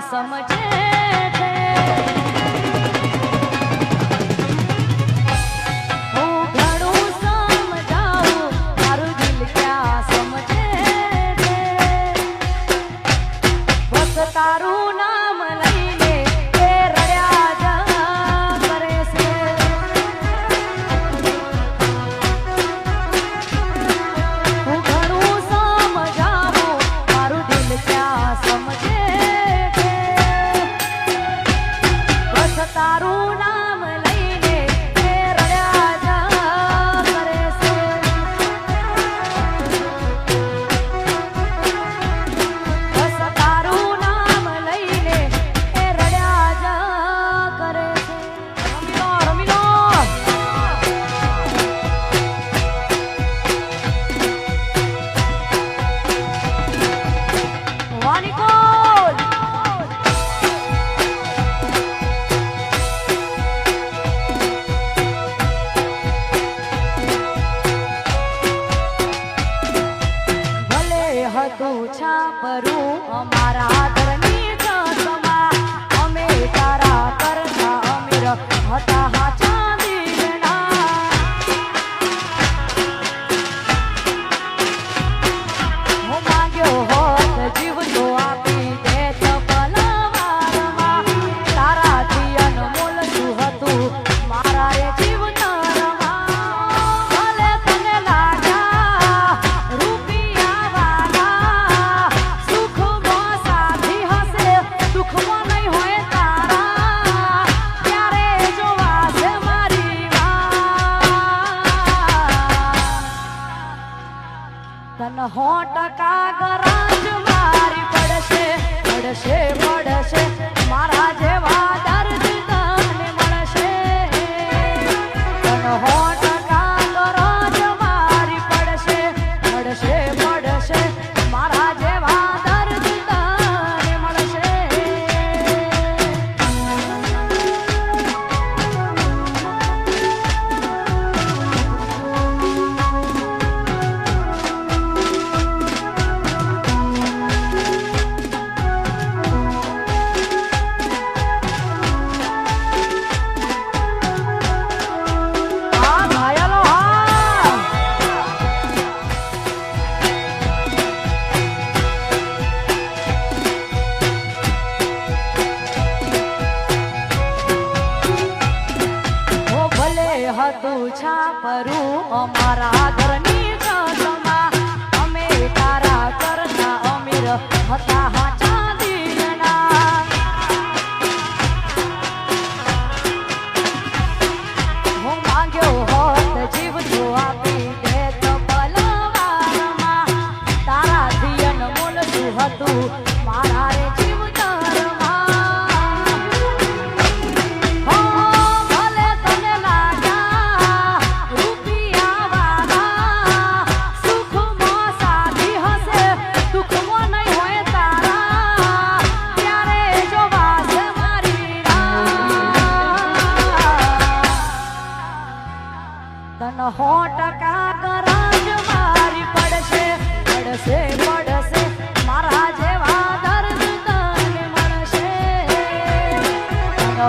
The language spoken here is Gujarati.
સમજે તારું નામ લઈને એ રડ્યા જા કરે છે હું ઘણું સમજાવું મારું દિલ ક્યાં સમજે છે બસ તારું નામ લઈને એ રડ્યા જા કરે છે બસ તારું હતું છાપરું અમારા ઘરની કસમાં અમે તારા કરતા અમીર હતા હાચા દિલના હું માંગ્યો હોત જીવ તો આપી દેત પલવારમાં તારાથી અનમોલ શું હતું મારા એ જીવ તન 100% ગરાજ મારી પડશે પડશે પડશે મારા જેવા દર્દ તને મળશે તન 100% ગરાજ મારી પડશે પડશે પડશે મારા જેવા દર્દ તને મળશે હતું છાપરું અમારા ઘરની કસમાં અમે તારા કરતા અમીર હતા હાચા દિલના હું માંગ્યો હોત જીવ તો આપી દેત પલવારમાં તારાથી અનમોલ શું હતું મારા રે જીવ તન 100% ગરાજ મારી પડશે પડશે પડશે મારા જેવા દર્દ તને મળશે તન